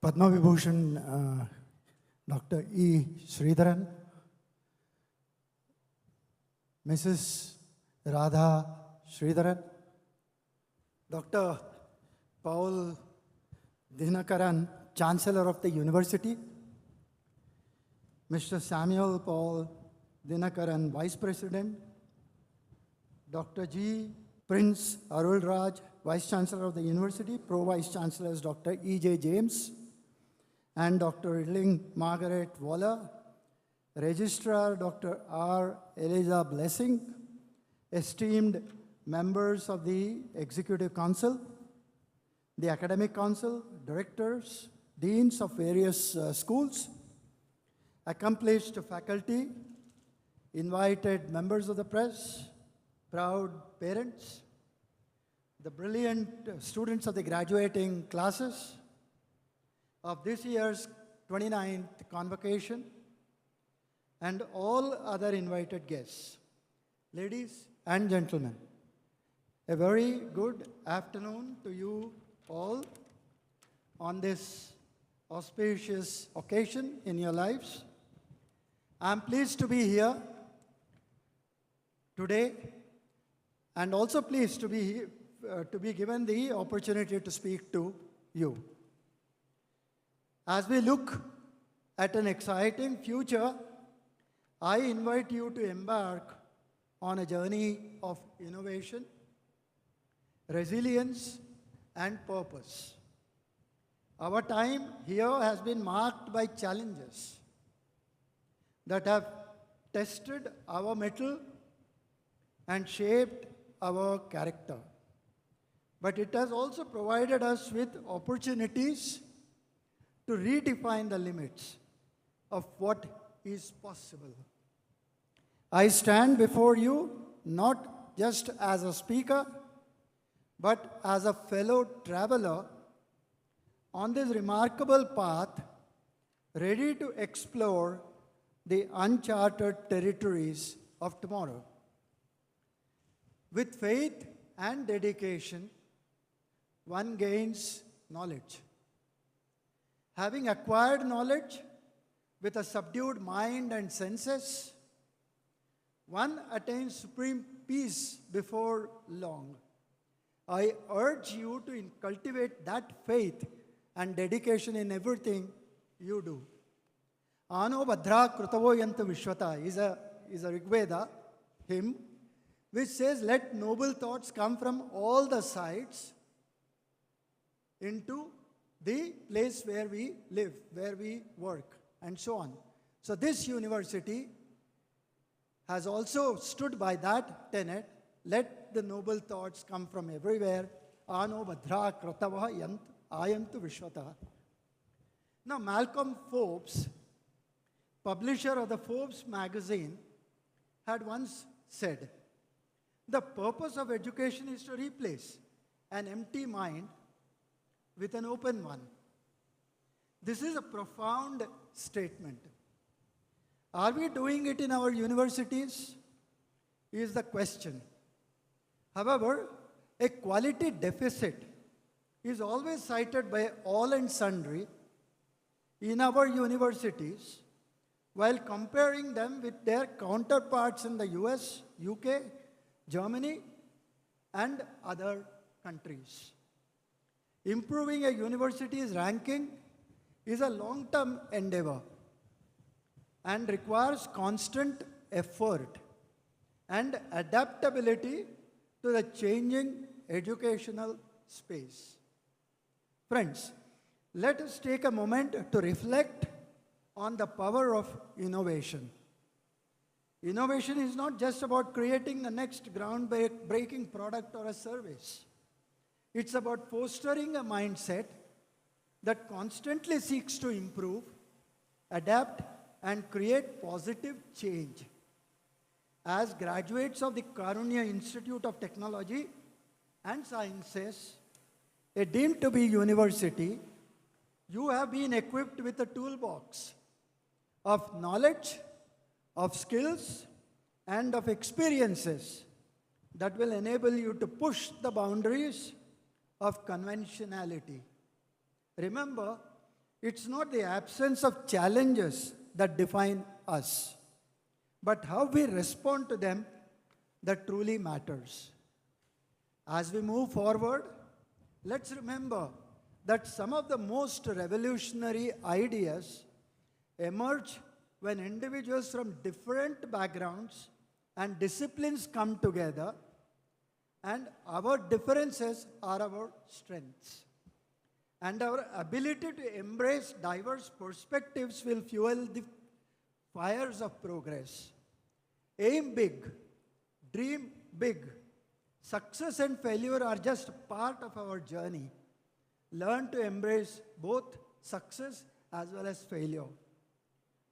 Padma Vibhushan Dr. E. Sridharan, Mrs. Radha Sridharan, Dr. Paul Dinakaran, Chancellor of the University, Mr. Samuel Paul Dinakaran, Vice President, Dr. G. Prince Arul Raj, Vice Chancellor of the University, Pro Vice Chancellors Dr. E.J. James, and Dr. Ridling Margaret Waller, Registrar Dr. R. Eliza Blessing, esteemed members of the Executive Council, the Academic Council, directors, deans of various schools, accomplished faculty, invited members of the press, proud parents, the brilliant students of the graduating classes of this year's 29th Convocation, and all other invited guests. Ladies and gentlemen, a very good afternoon to you all on this auspicious occasion in your lives. I'm pleased to be here today and also pleased to be given the opportunity to speak to you. As we look at an exciting future, I invite you to embark on a journey of innovation, resilience, and purpose. Our time here has been marked by challenges that have tested our mettle and shaped our character. But it has also provided us with opportunities to redefine the limits of what is possible. I stand before you not just as a speaker, but as a fellow traveler on this remarkable path, ready to explore the uncharted territories of tomorrow. With faith and dedication, one gains knowledge. Having acquired knowledge with a subdued mind and senses, one attains supreme peace before long. I urge you to cultivate that faith and dedication in everything you do. Ano Bhadra Krutavo Yanta Vishwata is a Rigveda hymn which says, let noble thoughts come from all the sides into the place where we live, where we work, and so on. So this university has also stood by that tenet, let the noble thoughts come from everywhere. Ano Bhadra Kratava Ayantu Vishwata. Now Malcolm Forbes, publisher of the Forbes magazine, had once said, the purpose of education is to replace an empty mind with an open one. This is a profound statement. Are we doing it in our universities? Is the question. However, a quality deficit is always cited by all and sundry in our universities while comparing them with their counterparts in the US, UK, Germany, and other countries. Improving a university's ranking is a long-term endeavor and requires constant effort and adaptability to the changing educational space. Friends, let us take a moment to reflect on the power of innovation. Innovation is not just about creating the next groundbreaking product or a service. It's about fostering a mindset that constantly seeks to improve, adapt, and create positive change. As graduates of the Karunya Institute of Technology and Sciences, a deemed to be university, you have been equipped with a toolbox of knowledge, of skills, and of experiences that will enable you to push the boundaries of conventionality. Remember, It's not the absence of challenges that define us, but how we respond to them that truly matters. As we move forward, let's remember that some of the most revolutionary ideas emerge when individuals from different backgrounds and disciplines come together, and our differences are our strengths. And our ability to embrace diverse perspectives will fuel the fires of progress. Aim big, dream big. Success and failure are just part of our journey. Learn to embrace both success as well as failure.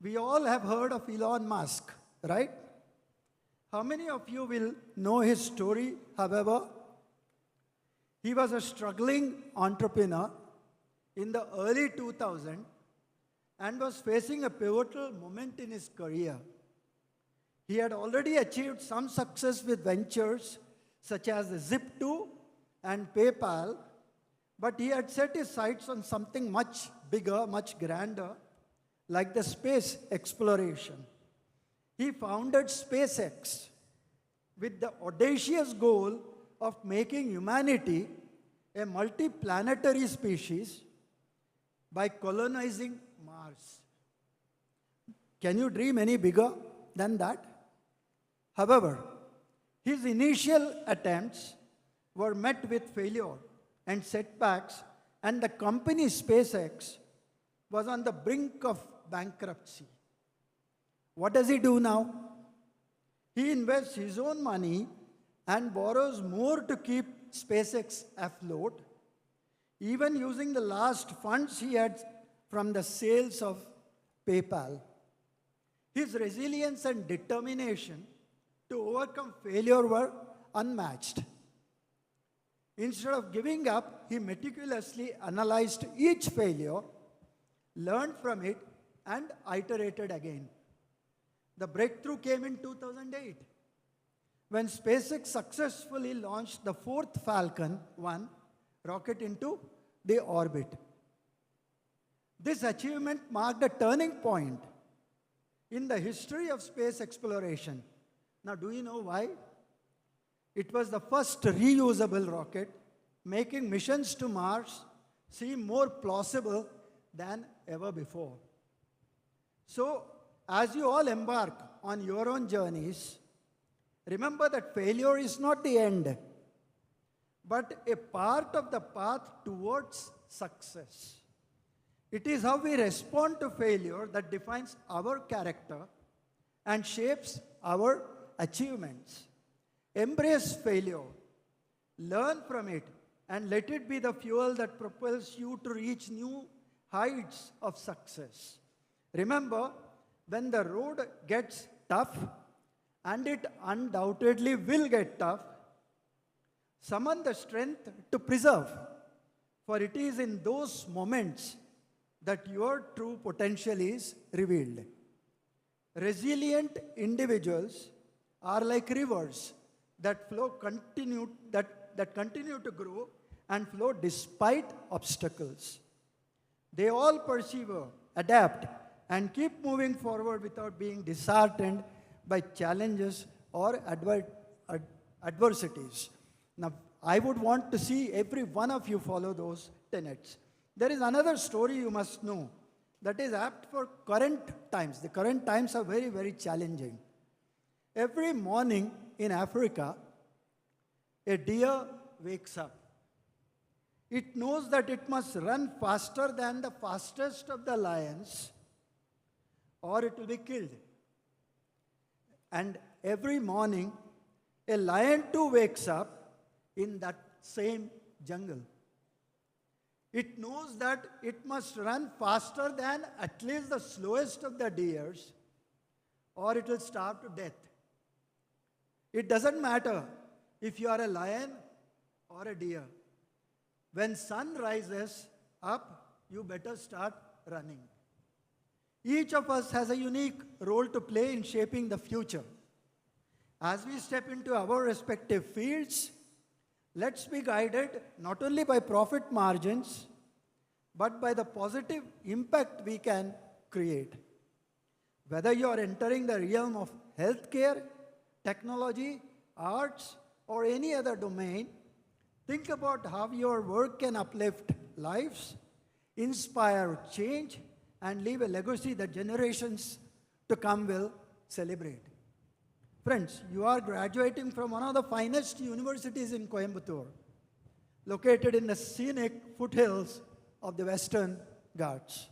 We all have heard of Elon Musk, right? How many of you will know his story, however? He was a struggling entrepreneur in the early 2000s and was facing a pivotal moment in his career. He had already achieved some success with ventures such as Zip2 and PayPal, but he had set his sights on something much bigger, much grander, like the space exploration. He founded SpaceX with the audacious goal of making humanity a multiplanetary species by colonizing Mars. Can you dream any bigger than that? However, his initial attempts were met with failure and setbacks, and the company SpaceX was on the brink of bankruptcy. What does he do now? He invests his own money and borrows more to keep SpaceX afloat, even using the last funds he had from the sales of PayPal. His resilience and determination to overcome failure were unmatched. Instead of giving up, he meticulously analyzed each failure, learned from it, and iterated again. The breakthrough came in 2008 when SpaceX successfully launched the fourth Falcon 1 rocket into the orbit. This achievement marked a turning point in the history of space exploration. Now, do you know why? It was the first reusable rocket, making missions to Mars seem more plausible than ever before. So, as you all embark on your own journeys, remember that failure is not the end, but a part of the path towards success. It is how we respond to failure that defines our character and shapes our achievements. Embrace failure, learn from it, and let it be the fuel that propels you to reach new heights of success. Remember, when the road gets tough, and it undoubtedly will get tough, summon the strength to persevere, for it is in those moments that your true potential is revealed. Resilient individuals are like rivers that continue to grow and flow despite obstacles. They all persevere, adapt, and keep moving forward without being disheartened by challenges or adversities. Now, I would want to see every one of you follow those tenets. There is another story you must know that is apt for current times. The current times are very, very challenging. Every morning in Africa, a deer wakes up. It knows that it must run faster than the fastest of the lions, or it will be killed. And every morning, a lion too wakes up in that same jungle. It knows that it must run faster than at least the slowest of the deers, or it will starve to death. It doesn't matter if you are a lion or a deer. When sun rises up, you better start running. Each of us has a unique role to play in shaping the future. As we step into our respective fields, let's be guided not only by profit margins, but by the positive impact we can create. Whether you are entering the realm of healthcare, technology, arts, or any other domain, think about how your work can uplift lives, inspire change, and leave a legacy that generations to come will celebrate. Friends, you are graduating from one of the finest universities in Coimbatore, located in the scenic foothills of the Western Ghats.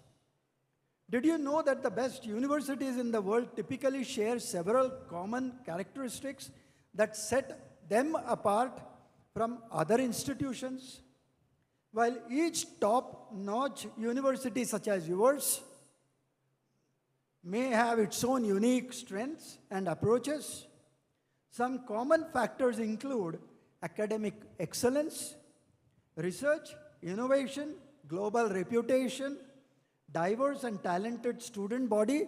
Did you know that the best universities in the world typically share several common characteristics that set them apart from other institutions? While each top-notch university such as yours may have its own unique strengths and approaches, some common factors include academic excellence, research, innovation, global reputation, diverse and talented student body,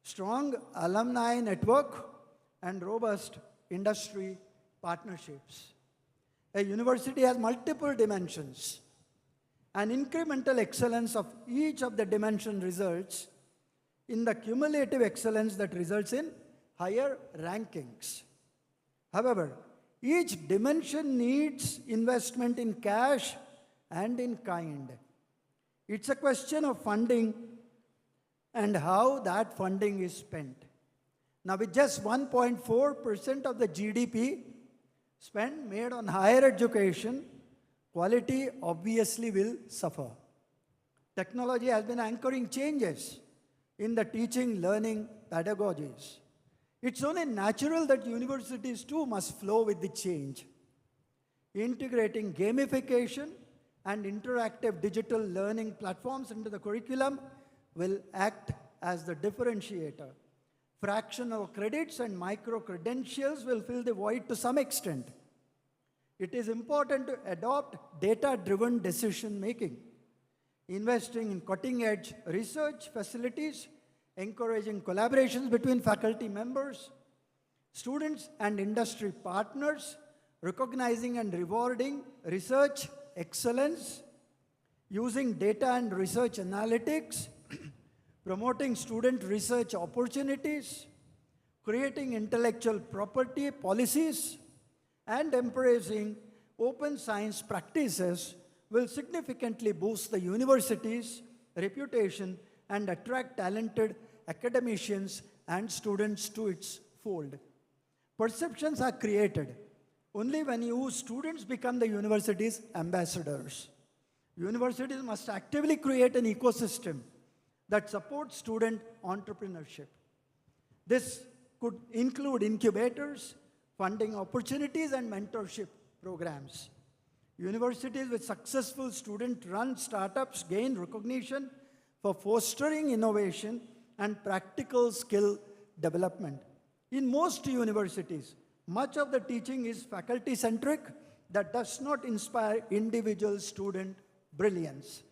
strong alumni network, and robust industry partnerships. A university has multiple dimensions. An incremental excellence of each of the dimensions results in the cumulative excellence that results in higher rankings. However, each dimension needs investment in cash and in kind. It's a question of funding and how that funding is spent. Now, with just 1.4% of the GDP spent made on higher education, quality obviously will suffer. Technology has been anchoring changes in the teaching, learning, pedagogies. It's only natural that universities too must flow with the change. Integrating gamification and interactive digital learning platforms into the curriculum will act as the differentiator. Fractional credits and micro-credentials will fill the void to some extent. It is important to adopt data-driven decision-making, investing in cutting-edge research facilities, encouraging collaborations between faculty members, students, and industry partners, recognizing and rewarding research excellence, using data and research analytics, promoting student research opportunities, creating intellectual property policies, and embracing open science practices will significantly boost the university's reputation and attract talented academicians and students to its fold. Perceptions are created only when you students become the university's ambassadors. Universities must actively create an ecosystem that supports student entrepreneurship. This could include incubators, funding opportunities, and mentorship programs. Universities with successful student-run startups gain recognition for fostering innovation and practical skill development. In most universities, much of the teaching is faculty-centric that does not inspire individual student brilliance.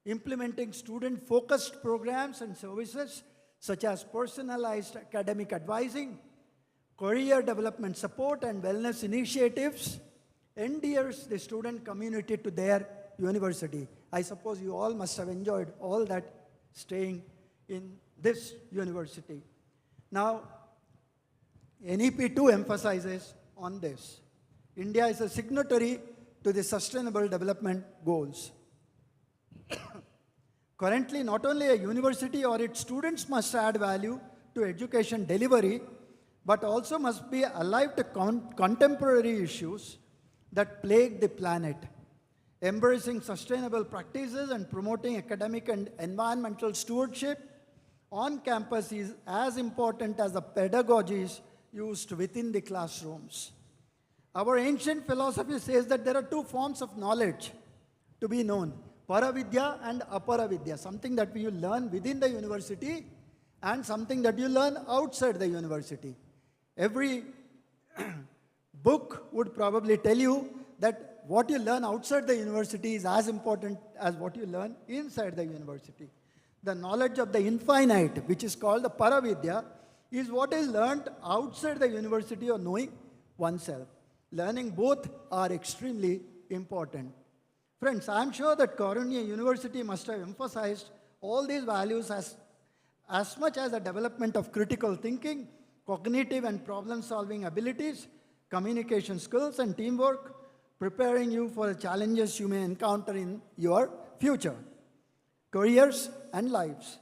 Implementing student-focused programs and services such as personalized academic advising, career development support, and wellness initiatives endears the student community to their university. I suppose you all must have enjoyed all that staying in this university. Now, NEP 2 emphasizes on this. India is a signatory to the Sustainable Development Goals. Currently, not only a university or its students must add value to education delivery, but also must be alive to contemporary issues that plague the planet. Embracing sustainable practices and promoting academic and environmental stewardship on campus is as important as the pedagogies used within the classrooms. Our ancient philosophy says that there are two forms of knowledge to be known: Paravidya and Aparavidya, something that you learn within the university and something that you learn outside the university. Every book would probably tell you that what you learn outside the university is as important as what you learn inside the university. The knowledge of the infinite, which is called the Paravidya, is what is learned outside the university or knowing oneself. Learning both are extremely important. Friends, I'm sure that Karunya University must have emphasized all these values as much as the development of critical thinking, cognitive and problem-solving abilities, communication skills, and teamwork, preparing you for the challenges you may encounter in your future, careers, and lives.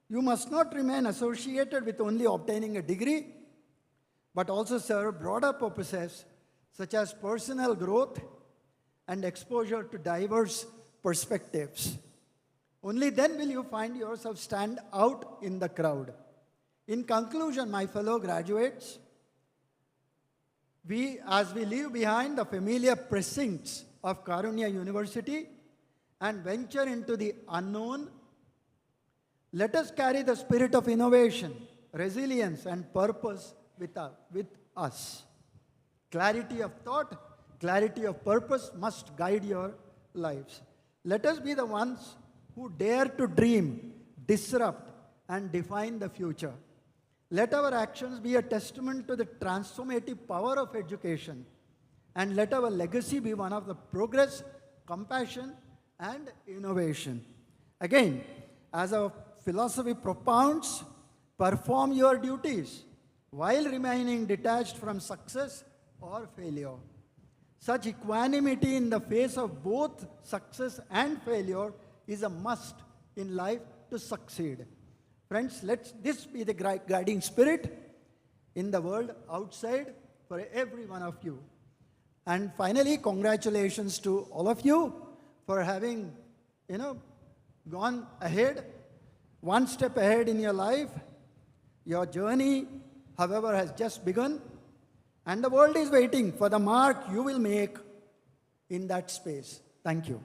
You must not remain associated with only obtaining a degree, but also serve broader purposes such as personal growth and exposure to diverse perspectives. Only then will you find yourself stand out in the crowd. In conclusion, my fellow graduates, as we leave behind the familiar precincts of Karunya University and venture into the unknown, let us carry the spirit of innovation, resilience, and purpose with us. Clarity of thought, clarity of purpose must guide your lives. Let us be the ones who dare to dream, disrupt, and define the future. Let our actions be a testament to the transformative power of education, and let our legacy be one of the progress, compassion, and innovation. Again, as our philosophy propounds, perform your duties while remaining detached from success or failure. Such equanimity in the face of both success and failure is a must in life to succeed. Friends, let this be the guiding spirit in the world outside for every one of you. And finally, congratulations to all of you for having, gone ahead, one step ahead in your life. Your journey, however, has just begun, and the world is waiting for the mark you will make in that space. Thank you.